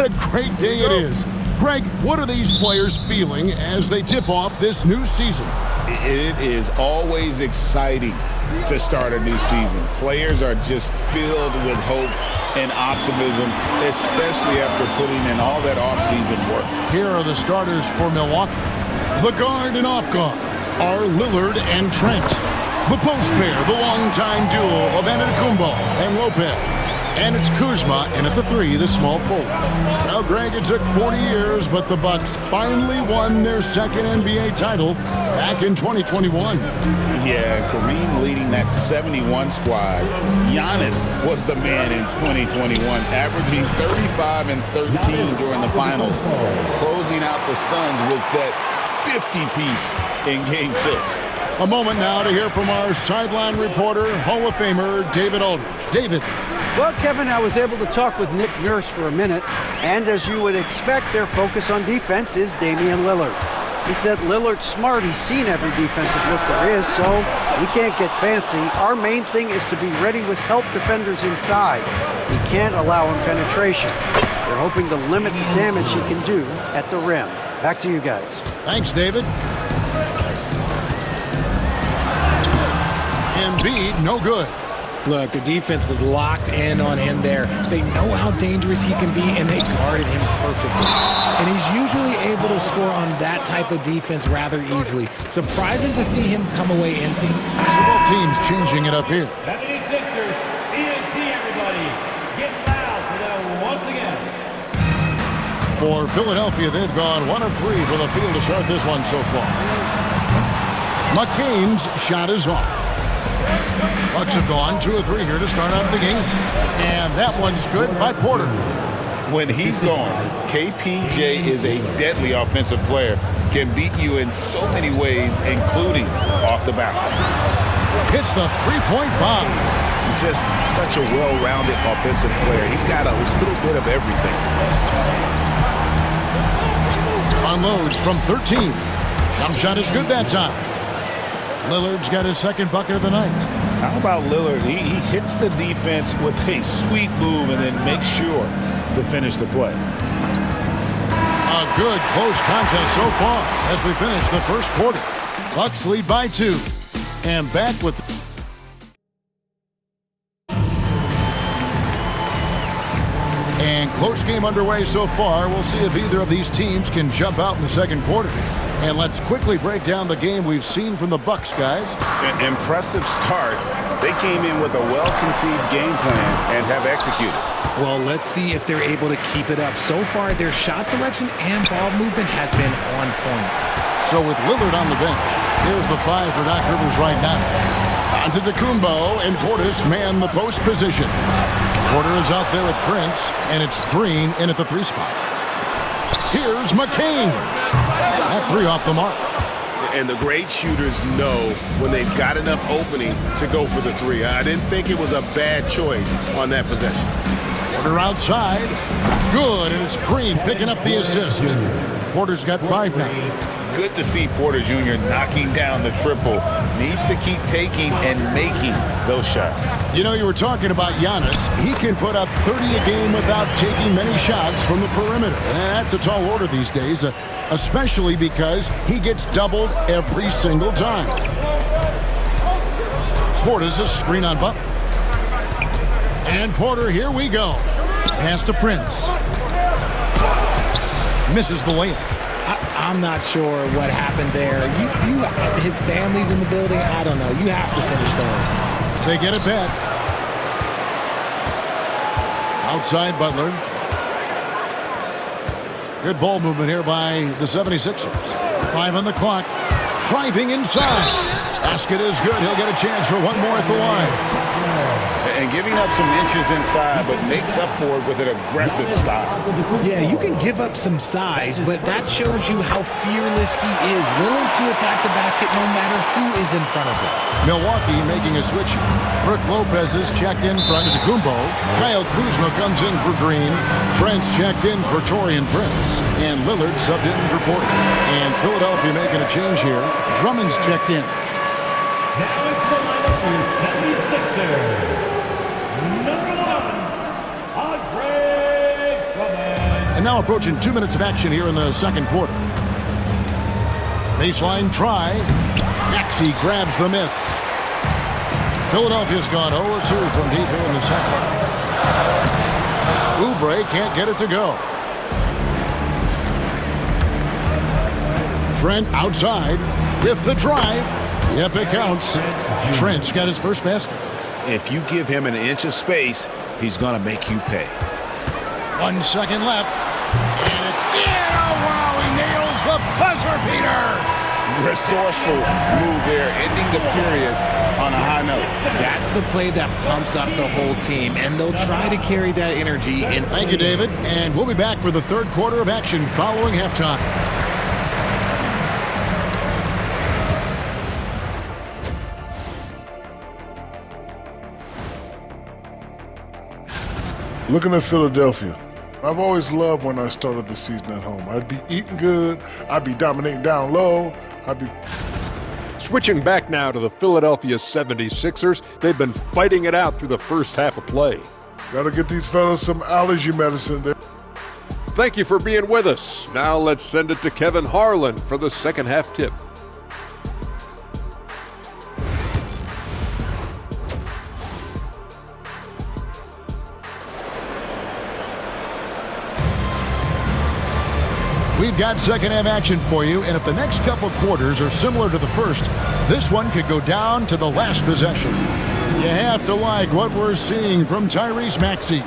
a great day it is. Greg, what are these players feeling as they tip off this new season? It is always exciting to start a new season. Players are just filled with hope and optimism, especially after putting in all that offseason work. Here are the starters for Milwaukee. The guard and off guard are Lillard and Trent. The post pair, the longtime duo of Antetokounmpo and Lopez. And it's Kuzma in at the 3, the small forward. Now, Greg, it took 40 years, but the Bucks finally won their second NBA title back in 2021. Yeah, Kareem leading that 71 squad. Giannis was the man in 2021, averaging 35 and 13 during the finals, closing out the Suns with that 50-piece in Game 6. A moment now to hear from our sideline reporter, Hall of Famer David Aldridge. David. Well, Kevin, I was able to talk with Nick Nurse for a minute, and as you would expect, their focus on defense is Damian Lillard. He said Lillard's smart. He's seen every defensive look there is, so we can't get fancy. Our main thing is to be ready with help defenders inside. We can't allow him penetration. They're hoping to limit the damage he can do at the rim. Back to you guys. Thanks, David. Embiid, no good. Look, the defense was locked in on him there. They know how dangerous he can be, and they guarded him perfectly. And he's usually able to score on that type of defense rather easily. Surprising to see him come away empty. So both teams changing it up here. 76ers, ENT, everybody. Get loud for them once again. For Philadelphia, they've gone 1 of 3 from the field to start this one so far. McCain's shot is off. Bucks have gone 2 of 3 here to start out the game. And that one's good by Porter. When he's gone, KPJ is a deadly offensive player. Can beat you in so many ways, including off the bounce. Hits the three-point bomb. Just such a well-rounded offensive player. He's got a little bit of everything. Unloads from 13. Jump shot is good that time. Lillard's got his second bucket of the night. How about Lillard? He hits the defense with a sweet move and then makes sure to finish the play. A good close contest so far as we finish the first quarter. Bucks lead by 2. And back with... And close game underway so far. We'll see if either of these teams can jump out in the second quarter. And let's quickly break down the game we've seen from the Bucks, guys. An impressive start. They came in with a well-conceived game plan and have executed. Well, let's see if they're able to keep it up. So far, their shot selection and ball movement has been on point. So with Lillard on the bench, here's the 5 for Doc Rivers right now. Antetokounmpo and Portis man the post position. Porter is out there with Prince, and it's Green in at the 3 spot. Here's McCain. That 3 off the mark. And the great shooters know when they've got enough opening to go for the 3. I didn't think it was a bad choice on that possession. Porter outside. Good, and it's Green picking up the assist. Porter's got 5 now. Good to see Porter Jr. knocking down the triple. Needs to keep taking and making those shots. You know, you were talking about Giannis. He can put up 30 a game without taking many shots from the perimeter. That's a tall order these days, especially because he gets doubled every single time. Porter's a screen on Butler. And Porter, here we go. Pass to Prince. Misses the layup. I'm not sure what happened there. His family's in the building. I don't know. You have to finish those. They get it back. Outside Butler. Good ball movement here by the 76ers. 5 on the clock. Driving inside. Basket is good. He'll get a chance for one more at the line. And giving up some inches inside, but makes up for it with an aggressive style. Yeah, you can give up some size, but that shows you how fearless he is, willing to attack the basket no matter who is in front of him. Milwaukee making a switch here. Brook Lopez is checked in for Antetokounmpo. Kyle Kuzma comes in for Green. Trent's checked in for Taurean Prince. And Lillard subbed in for Porter. And Philadelphia making a change here. Drummond's checked in. Now it's the lineup for your 76ers. Number 1, Andre Drummond. And now approaching 2 minutes of action here in the second quarter. Baseline try. Maxey grabs the miss. Philadelphia's gone 0-2 from deep here in the second. Oubre can't get it to go. Trent outside with the drive. Yep, it counts. Trent's got his first basket. If you give him an inch of space, he's going to make you pay. 1 second left. And it's in. Oh, wow, he nails the buzzer beater. Resourceful move there, ending the period on a high note. That's the play that pumps up the whole team, and they'll try to carry that energy in. Thank you, David. And we'll be back for the third quarter of action following halftime. Looking at Philadelphia, I've always loved when I started the season at home. I'd be eating good, I'd be dominating down low, Switching back now to the Philadelphia 76ers, they've been fighting it out through the first half of play. Gotta get these fellas some allergy medicine. Thank you for being with us. Now let's send it to Kevin Harlan for the second half tip. We've got second half action for you, and if the next couple quarters are similar to the first, this one could go down to the last possession. You have to like what we're seeing from Tyrese Maxey.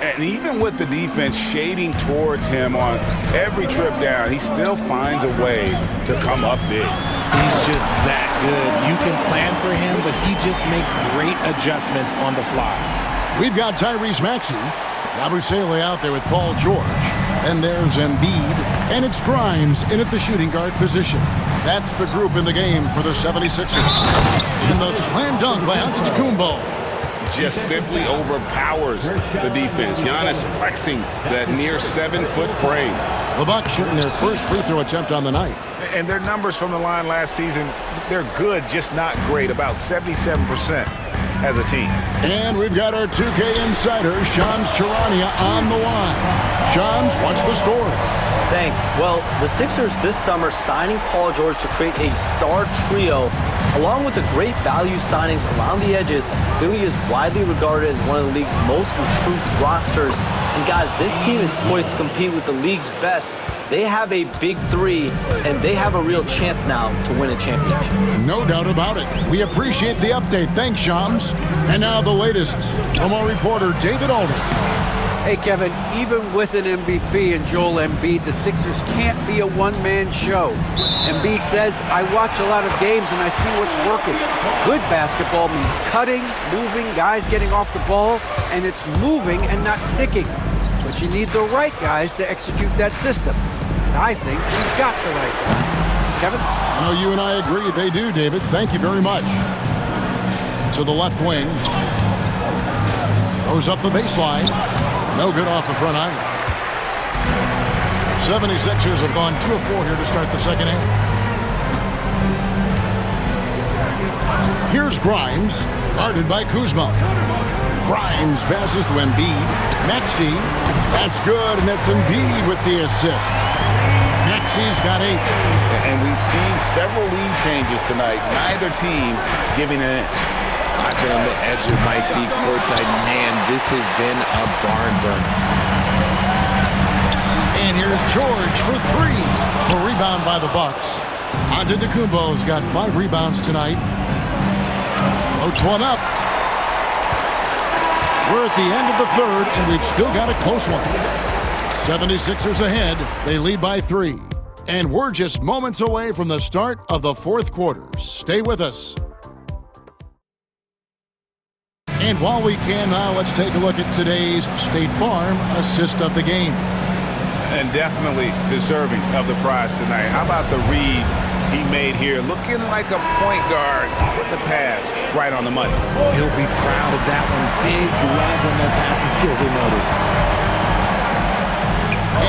And even with the defense shading towards him on every trip down, he still finds a way to come up big. He's just that good. You can plan for him, but he just makes great adjustments on the fly. We've got Tyrese Maxey. Yabusele out there with Paul George. And there's Embiid. And it's Grimes in at the shooting guard position. That's the group in the game for the 76ers. And the slam dunk by Antetokounmpo. Just simply overpowers the defense. Giannis flexing that near 7-foot frame. The Bucks shooting their first free throw attempt on the night. And their numbers from the line last season, they're good, just not great. About 77% as a team. And we've got our 2K insider, Shams Charania, on the line. Shams, what's the story? Thanks. Well, the Sixers this summer signing Paul George to create a star trio, along with the great value signings around the edges. Philly is widely regarded as one of the league's most improved rosters. And guys, this team is poised to compete with the league's best. They have a big three, and they have a real chance now to win a championship. No doubt about it. We appreciate the update. Thanks, Shams. And now the latest from our reporter, David Alden. Hey, Kevin, even with an MVP and Joel Embiid, the Sixers can't be a one-man show. Embiid says, I watch a lot of games and I see what's working. Good basketball means cutting, moving, guys getting off the ball, and it's moving and not sticking. But you need the right guys to execute that system. And I think we've got the right guys. Kevin? I know you and I agree. They do, David. Thank you very much. To the left wing. Goes up the baseline. No good off the front iron. 76ers have gone 2 of 4 here to start the second half. Here's Grimes, guarded by Kuzma. Grimes passes to Embiid. Maxey, that's good, and that's Embiid with the assist. Maxey's got 8. And we've seen several lead changes tonight. Neither team giving an inch. I've been on the edge of my seat courtside. Man, this has been a barn burner. And here's George for 3. A rebound by the Bucks. Antetokounmpo's got 5 rebounds tonight. Floats one up. We're at the end of the third, and we've still got a close one. 76ers ahead. They lead by 3. And we're just moments away from the start of the fourth quarter. Stay with us. And while we can now, let's take a look at today's State Farm assist of the game. And definitely deserving of the prize tonight. How about the read he made here? Looking like a point guard. Put the pass right on the money. He'll be proud of that one. Bigs love when their passing skills are noticed.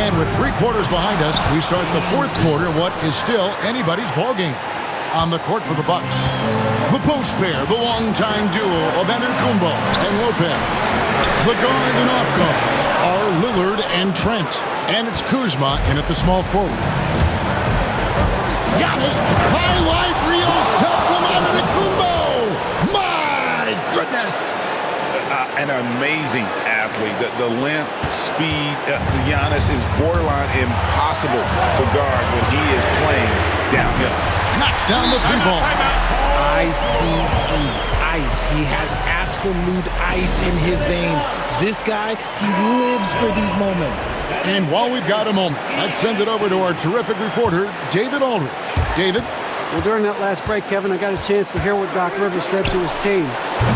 And with 3 quarters behind us, we start the fourth quarter, what is still anybody's ballgame. On the court for the Bucks, the post pair, the longtime duo of Antetokounmpo and Lopez. The guard and off guard are Lillard and Trent. And it's Kuzma in at the small forward. Giannis, highlight reels, tough from Antetokounmpo. My goodness. An amazing athlete. The length, speed, Giannis is borderline impossible to guard when he is playing downhill. Knocks down the three ball. Ice. He has absolute ice in his veins. This guy, he lives for these moments. And while we've got a moment, let's send it over to our terrific reporter, David Aldridge. David? Well, during that last break, Kevin, I got a chance to hear what Doc Rivers said to his team.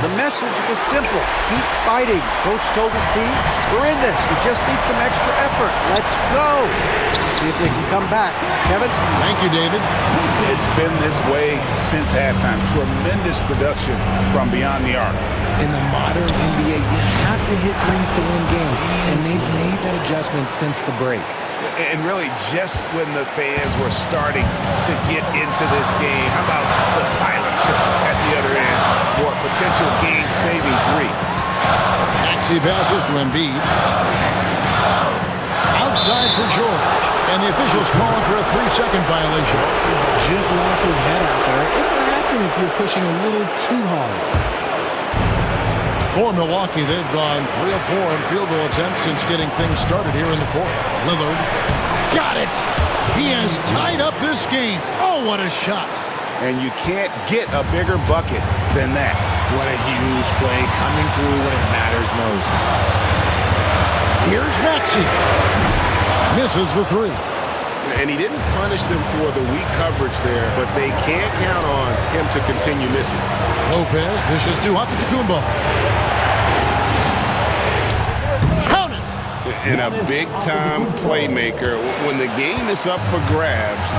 The message was simple. Keep fighting. Coach told his team, we're in this. We just need some extra effort. Let's go. See if they can come back. Kevin? Thank you, David. It's been this way since halftime. Tremendous production from beyond the arc. In the modern NBA, you have to hit threes to win games, and they've made that adjustment since the break. And really, just when the fans were starting to get into this game, how about the silencer at the other end for a potential game-saving three? Maxey passes to Embiid. Outside for George. And the officials calling for a 3-second violation. Just lost his head out there. It'll happen if you're pushing a little too hard. For Milwaukee, they've gone 3 of 4 in field goal attempts since getting things started here in the fourth. Lillard got it. He has tied up this game. Oh, what a shot. And you can't get a bigger bucket than that. What a huge play coming through when it matters most. Here's Maxey. Misses the three. And he didn't punish them for the weak coverage there, but they can't count on him to continue missing. Lopez dishes to Antetokounmpo. Count it! And a big-time playmaker. When the game is up for grabs,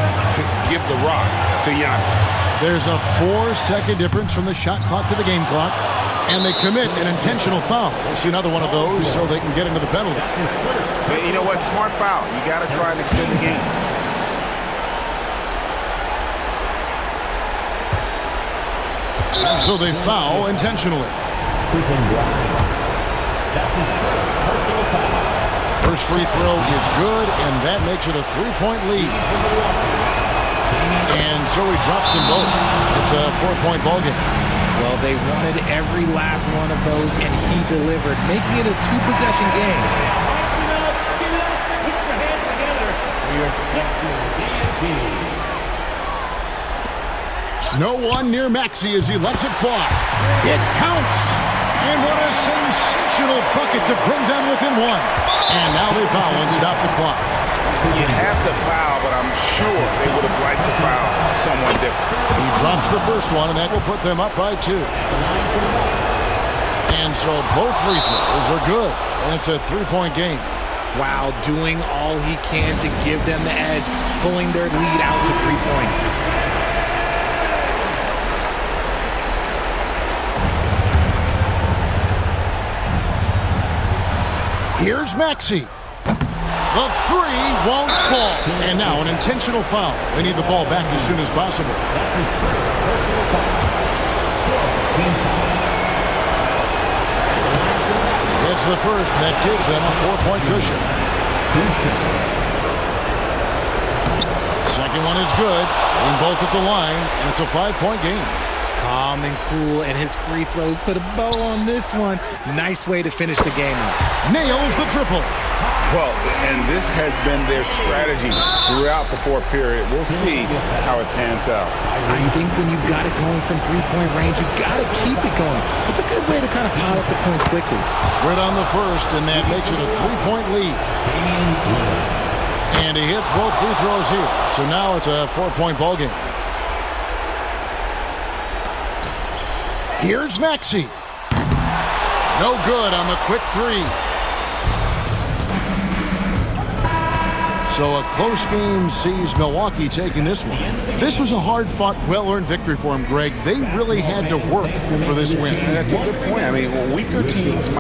give the rock to Giannis. There's a 4-second difference from the shot clock to the game clock, and they commit an intentional foul. We'll see another one of those so they can get into the penalty. Hey, you know what? Smart foul. You got to try and extend the game. And so they foul intentionally. First free throw is good, and that makes it a 3-point lead. And so he drops them both. It's a 4-point ballgame. Well, they wanted every last one of those, and he delivered, making it a 2-possession game. No one near Maxey as he lets it fly. It counts. And what a sensational bucket to bring them within one. And now they foul and stop the clock. You have to foul, but I'm sure they would have liked to foul someone different. He drops the first one, and that will put them up by 2. And so both free throws are good, and it's a 3-point game. Wow, doing all he can to give them the edge, pulling their lead out to 3 points. Here's Maxey. The three won't fall. And now an intentional foul. They need the ball back as soon as possible. It's the first that gives them a 4-point cushion. Second one is good. Aim both at the line, and it's a 5-point game. Calm and cool, and his free throws put a bow on this one. Nice way to finish the game up. Nails the triple. Well, and this has been their strategy throughout the fourth period. We'll see how it pans out. I think when you've got it going from 3-point range, you've got to keep it going. It's a good way to kind of pile up the points quickly. Right on the first, and that makes it a 3-point lead. And he hits both free throws here. So now it's a 4-point ballgame. Here's Maxey. No good on the quick three. So a close game sees Milwaukee taking this one. This was a hard-fought, well-earned victory for him, Greg. They really had to work for this win. That's a good point. I mean, weaker teams